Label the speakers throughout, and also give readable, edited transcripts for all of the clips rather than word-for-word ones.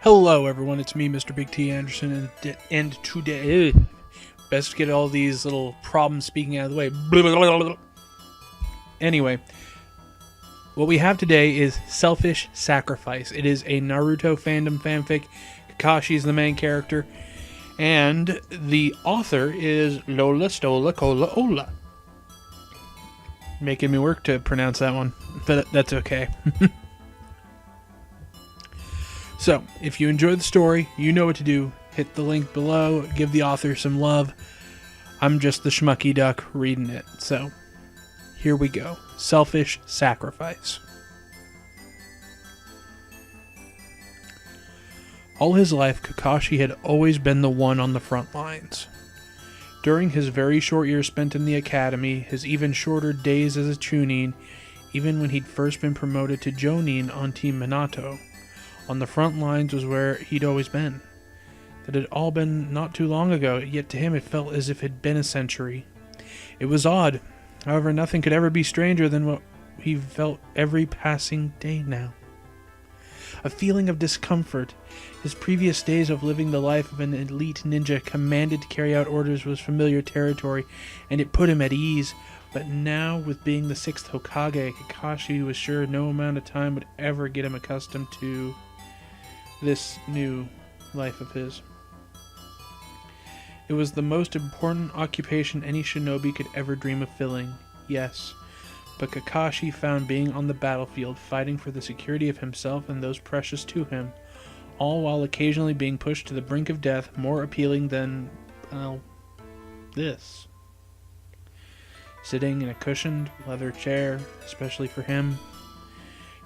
Speaker 1: Hello, everyone. It's me, Mr. Big T Anderson, and today, best get all these little problems speaking out of the way. Anyway, what we have today is Selfish Sacrifice. It is a Naruto fandom fanfic. Kakashi is the main character, and the author is LolaStolaColaOla. Making me work to pronounce that one, but that's okay. So, if you enjoy the story, you know what to do. Hit the link below, give the author some love. I'm just the schmucky duck reading it. So, here we go. Selfish Sacrifice. All his life, Kakashi had always been the one on the front lines. During his very short years spent in the academy, his even shorter days as a Chunin, even when he'd first been promoted to Jonin on Team Minato, on the front lines was where he'd always been. That had all been not too long ago, yet to him it felt as if it had been a century. It was odd. However, nothing could ever be stranger than what he felt every passing day now. A feeling of discomfort. His previous days of living the life of an elite ninja commanded to carry out orders was familiar territory, and it put him at ease. But now, with being the 6th Hokage, Kakashi was sure no amount of time would ever get him accustomed to this new life of his. It was the most important occupation any shinobi could ever dream of filling, yes, but Kakashi found being on the battlefield, fighting for the security of himself and those precious to him, all while occasionally being pushed to the brink of death, more appealing than, well, this. Sitting in a cushioned leather chair, especially for him,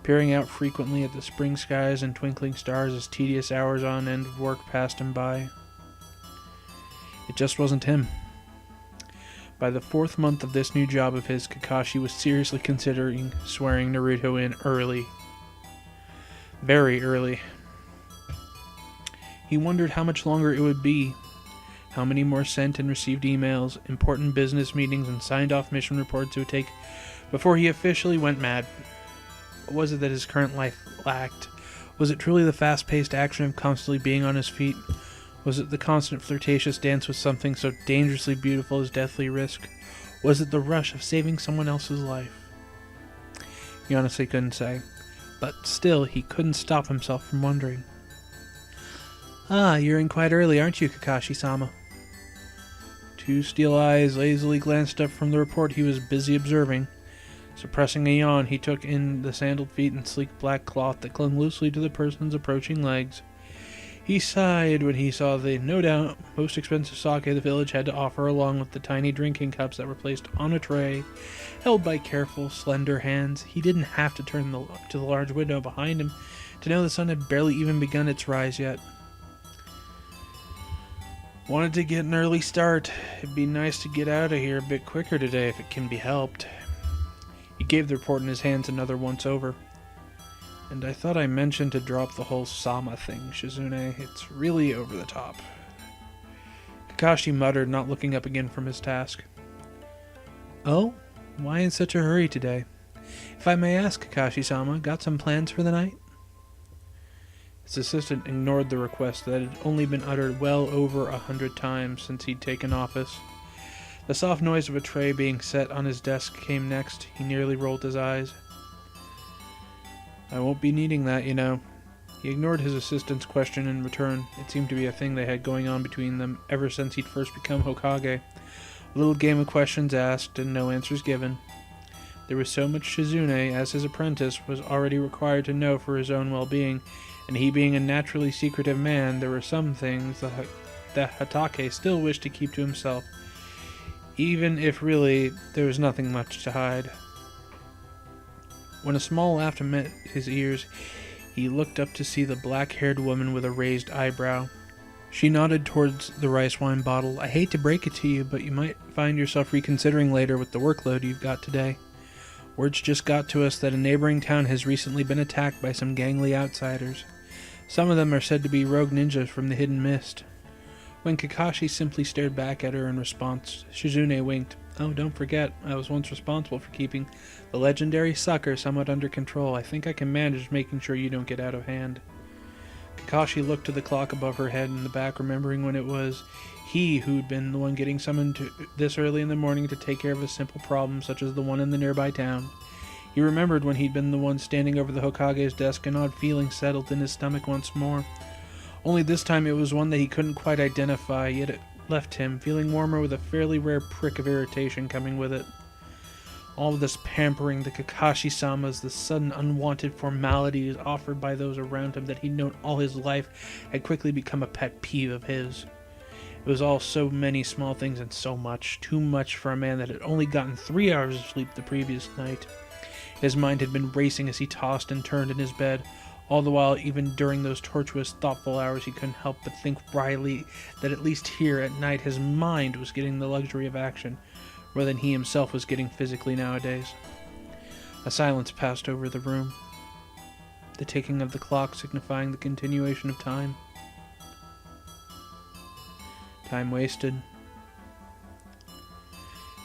Speaker 1: peering out frequently at the spring skies and twinkling stars as tedious hours on end of work passed him by. It just wasn't him. By the 4th month of this new job of his, Kakashi was seriously considering swearing Naruto in early. Very early. He wondered how much longer it would be, how many more sent and received emails, important business meetings, and signed off mission reports it would take before he officially went mad. What was it that his current life lacked? Was it truly the fast-paced action of constantly being on his feet? Was it the constant flirtatious dance with something so dangerously beautiful as deathly risk? Was it the rush of saving someone else's life? He honestly couldn't say, but still he couldn't stop himself from wondering. Ah, you're in quite early, aren't you, Kakashi-sama? 2 steel eyes lazily glanced up from the report he was busy observing. Suppressing a yawn, he took in the sandaled feet and sleek black cloth that clung loosely to the person's approaching legs. He sighed when he saw the, no doubt, most expensive sake the village had to offer, along with the tiny drinking cups that were placed on a tray, held by careful, slender hands. He didn't have to turn to the large window behind him to know the sun had barely even begun its rise yet. Wanted to get an early start. It'd be nice to get out of here a bit quicker today if it can be helped. He gave the report in his hands another once over. And I thought I mentioned to drop the whole Sama thing, Shizune. It's really over the top. Kakashi muttered, not looking up again from his task. Oh? Why in such a hurry today? If I may ask, Kakashi-sama, got some plans for the night? His assistant ignored the request that had only been uttered well over 100 times since he'd taken office. The soft noise of a tray being set on his desk came next. He nearly rolled his eyes. I won't be needing that, you know. He ignored his assistant's question in return. It seemed to be a thing they had going on between them ever since he'd first become Hokage. A little game of questions asked and no answers given. There was so much Shizune, as his apprentice, was already required to know for his own well-being, and he being a naturally secretive man, there were some things that Hatake still wished to keep to himself, even if really there was nothing much to hide. When a small laughter met his ears, he looked up to see the black-haired woman with a raised eyebrow. She nodded towards the rice wine bottle. I hate to break it to you, but you might find yourself reconsidering later with the workload you've got today. Words just got to us that a neighboring town has recently been attacked by some gangly outsiders. Some of them are said to be rogue ninjas from the Hidden Mist. When Kakashi simply stared back at her in response, Shizune winked. Oh, don't forget, I was once responsible for keeping the legendary sucker somewhat under control. I think I can manage making sure you don't get out of hand. Kakashi looked to the clock above her head in the back, remembering when it was he who'd been the one getting summoned this early in the morning to take care of a simple problem such as the one in the nearby town. He remembered when he'd been the one standing over the Hokage's desk, an odd feeling settled in his stomach once more. Only this time it was one that he couldn't quite identify, yet it left him feeling warmer with a fairly rare prick of irritation coming with it. All of this pampering, the Kakashi-samas, the sudden unwanted formalities offered by those around him that he'd known all his life had quickly become a pet peeve of his. It was all so many small things and so much, too much for a man that had only gotten 3 hours of sleep the previous night. His mind had been racing as he tossed and turned in his bed. All the while, even during those tortuous, thoughtful hours, he couldn't help but think wryly that at least here at night his mind was getting the luxury of action, more than he himself was getting physically nowadays. A silence passed over the room, the ticking of the clock signifying the continuation of time. Time wasted.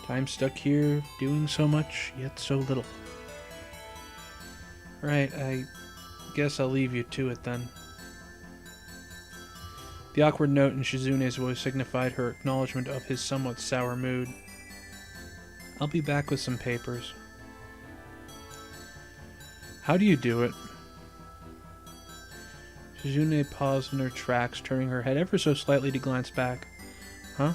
Speaker 1: Time stuck here, doing so much, yet so little. Right, I guess I'll leave you to it then. The awkward note in Shizune's voice signified her acknowledgement of his somewhat sour mood. I'll be back with some papers. How do you do it? Shizune paused in her tracks, turning her head ever so slightly to glance back. Huh?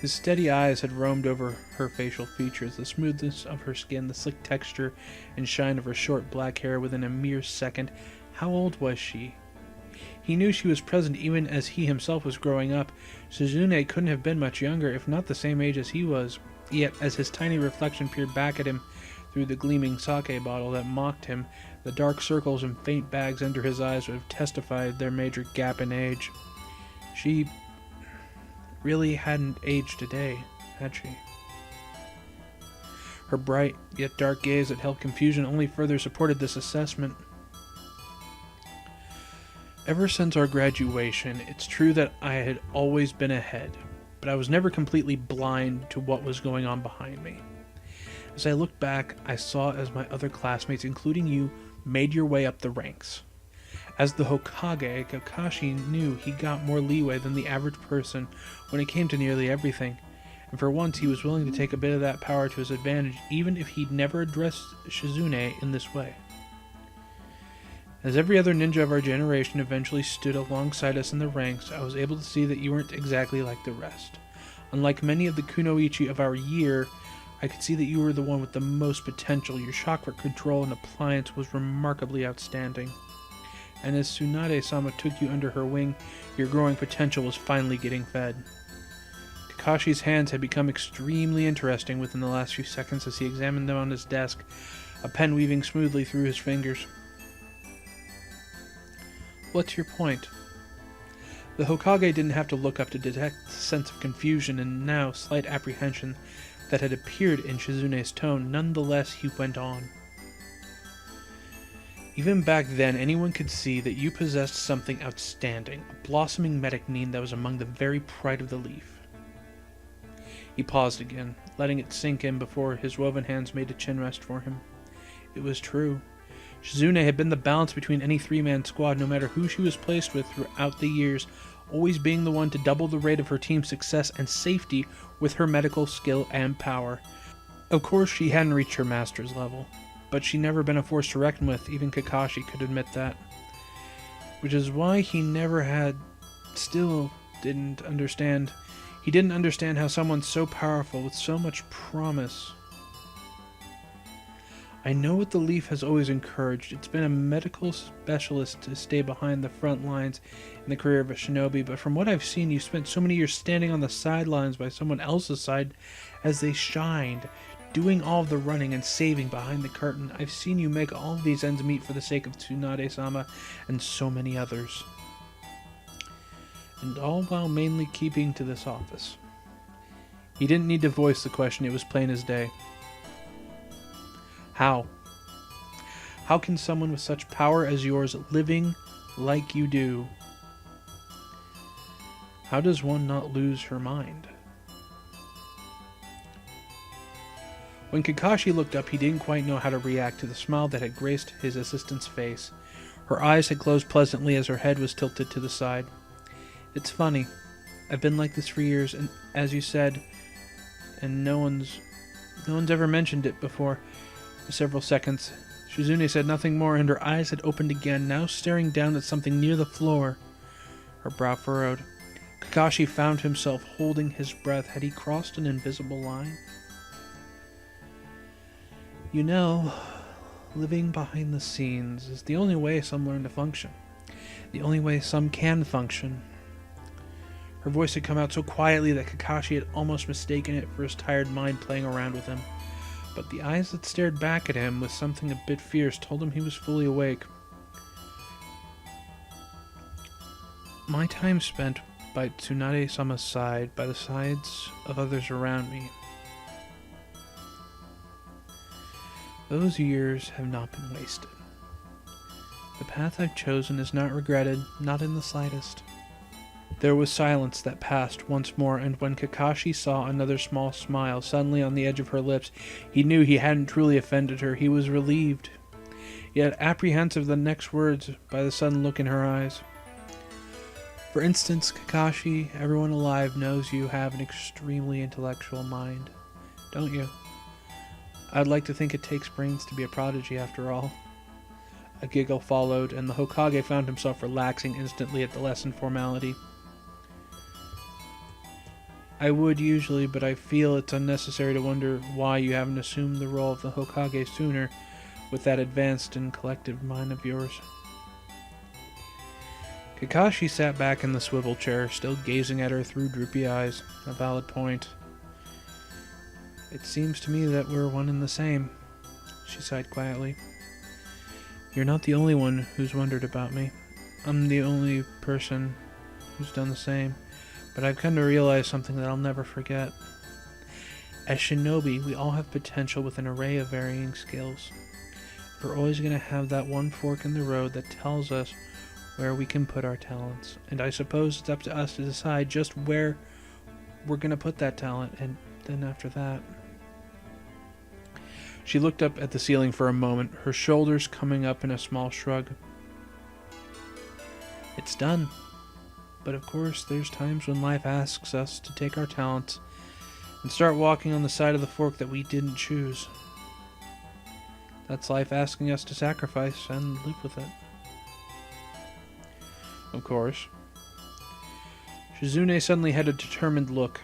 Speaker 1: His steady eyes had roamed over her facial features, the smoothness of her skin, the slick texture and shine of her short black hair within a mere second. How old was she? He knew she was present even as he himself was growing up. Shizune couldn't have been much younger, if not the same age as he was. Yet, as his tiny reflection peered back at him through the gleaming sake bottle that mocked him, the dark circles and faint bags under his eyes would have testified their major gap in age. She really hadn't aged a day, had she? Her bright, yet dark gaze that held confusion only further supported this assessment. Ever since our graduation, it's true that I had always been ahead, but I was never completely blind to what was going on behind me. As I looked back, I saw as my other classmates, including you, made your way up the ranks. As the Hokage, Kakashi knew he got more leeway than the average person when it came to nearly everything, and for once he was willing to take a bit of that power to his advantage, even if he'd never addressed Shizune in this way. As every other ninja of our generation eventually stood alongside us in the ranks, I was able to see that you weren't exactly like the rest. Unlike many of the kunoichi of our year, I could see that you were the one with the most potential. Your chakra control and appliance was remarkably outstanding. And as Tsunade-sama took you under her wing, your growing potential was finally getting fed. Kakashi's hands had become extremely interesting within the last few seconds as he examined them on his desk, a pen weaving smoothly through his fingers. What's your point? The Hokage didn't have to look up to detect the sense of confusion and now slight apprehension that had appeared in Shizune's tone. Nonetheless, he went on. Even back then, anyone could see that you possessed something outstanding, a blossoming medicine that was among the very pride of the leaf. He paused again, letting it sink in before his woven hands made a chin rest for him. It was true. Shizune had been the balance between any three-man squad, no matter who she was placed with throughout the years, always being the one to double the rate of her team's success and safety with her medical skill and power. Of course, she hadn't reached her master's level, but she'd never been a force to reckon with. Even Kakashi could admit that. Which is why he didn't understand. He didn't understand how someone so powerful with so much promise. I know what the Leaf has always encouraged. It's been a medical specialist to stay behind the front lines in the career of a shinobi, but from what I've seen, you spent so many years standing on the sidelines by someone else's side as they shined, doing all of the running and saving behind the curtain. I've seen you make all of these ends meet for the sake of Tsunade-sama and so many others. And all while mainly keeping to this office. He didn't need to voice the question, it was plain as day. How? How can someone with such power as yours living like you do? How does one not lose her mind? When Kakashi looked up, he didn't quite know how to react to the smile that had graced his assistant's face. Her eyes had closed pleasantly as her head was tilted to the side. It's funny. I've been like this for years, and as you said, and no one's ever mentioned it before. For several seconds, Shizune said nothing more, and her eyes had opened again, now staring down at something near the floor. Her brow furrowed. Kakashi found himself holding his breath. Had he crossed an invisible line? You know, living behind the scenes is the only way some learn to function. The only way some can function. Her voice had come out so quietly that Kakashi had almost mistaken it for his tired mind playing around with him. But the eyes that stared back at him with something a bit fierce told him he was fully awake. My time spent by Tsunade-sama's side, by the sides of others around me, those years have not been wasted. The path I've chosen is not regretted, not in the slightest. There was silence that passed once more, and when Kakashi saw another small smile suddenly on the edge of her lips, he knew he hadn't truly offended her. He was relieved, yet apprehensive of the next words by the sudden look in her eyes. For instance, Kakashi, everyone alive knows you have an extremely intellectual mind, don't you? I'd like to think it takes brains to be a prodigy after all. A giggle followed, and the Hokage found himself relaxing instantly at the lesson formality. I would usually, but I feel it's unnecessary to wonder why you haven't assumed the role of the Hokage sooner with that advanced and collective mind of yours. Kakashi sat back in the swivel chair, still gazing at her through droopy eyes. A valid point. It seems to me that we're one and the same, she sighed quietly. You're not the only one who's wondered about me. I'm the only person who's done the same. But I've come to realize something that I'll never forget. As shinobi, we all have potential with an array of varying skills. We're always going to have that one fork in the road that tells us where we can put our talents. And I suppose it's up to us to decide just where we're going to put that talent, and then after that. She looked up at the ceiling for a moment, her shoulders coming up in a small shrug. It's done. But of course, there's times when life asks us to take our talents and start walking on the side of the fork that we didn't choose. That's life asking us to sacrifice and live with it. Of course. Shizune suddenly had a determined look.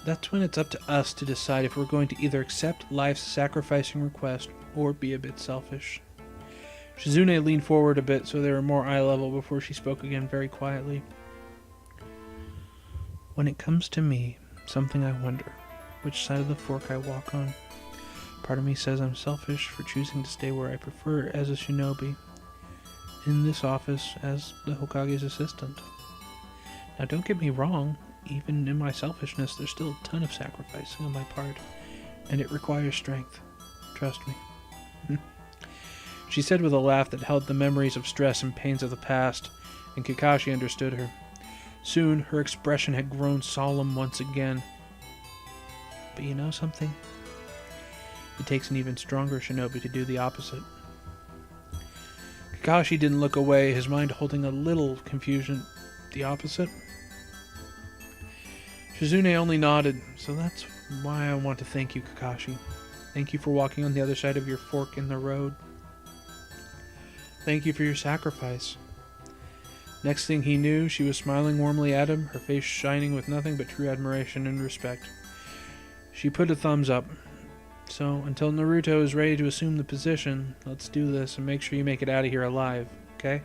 Speaker 1: That's when it's up to us to decide if we're going to either accept life's sacrificing request or be a bit selfish. Shizune leaned forward a bit so they were more eye level before she spoke again very quietly. When it comes to me, something I wonder, which side of the fork I walk on. Part of me says I'm selfish for choosing to stay where I prefer as a shinobi, in this office as the Hokage's assistant. Now don't get me wrong, even in my selfishness there's still a ton of sacrificing on my part, and it requires strength. Trust me. She said with a laugh that held the memories of stress and pains of the past, and Kakashi understood her. Soon, her expression had grown solemn once again. But you know something? It takes an even stronger shinobi to do the opposite. Kakashi didn't look away, his mind holding a little confusion. The opposite? Shizune only nodded. So that's why I want to thank you, Kakashi. Thank you for walking on the other side of your fork in the road. Thank you for your sacrifice. Next thing he knew, she was smiling warmly at him, her face shining with nothing but true admiration and respect. She put a thumbs up. So, until Naruto is ready to assume the position, let's do this and make sure you make it out of here alive, okay?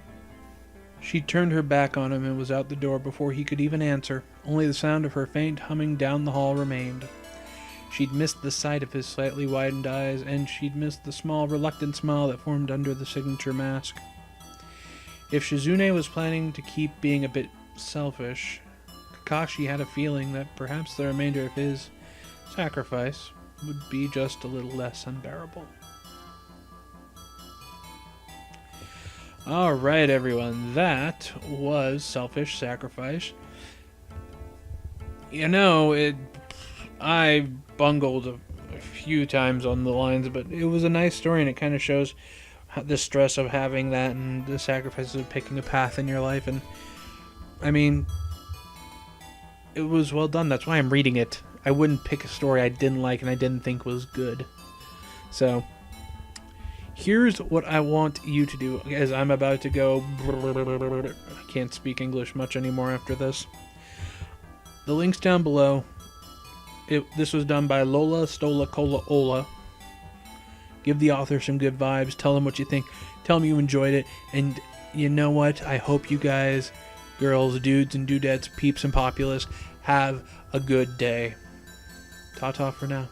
Speaker 1: She turned her back on him and was out the door before he could even answer. Only the sound of her faint humming down the hall remained. She'd missed the sight of his slightly widened eyes, and she'd missed the small, reluctant smile that formed under the signature mask. If Shizune was planning to keep being a bit selfish, Kakashi had a feeling that perhaps the remainder of his sacrifice would be just a little less unbearable. Alright, everyone, that was Selfish Sacrifice. You know, I bungled a few times on the lines, but it was a nice story, and it kind of shows the stress of having that and the sacrifices of picking a path in your life. And I mean, it was well done. That's why I'm reading it. I wouldn't pick a story I didn't like and I didn't think was good. So here's what I want you to do, as I'm about to go. I can't speak English much anymore after this. The link's down below. This was done by LolaStolaColaOla. Give the author some good vibes. Tell them what you think. Tell them you enjoyed it. And you know what? I hope you guys, girls, dudes and dudettes, peeps and populace, have a good day. Ta-ta for now.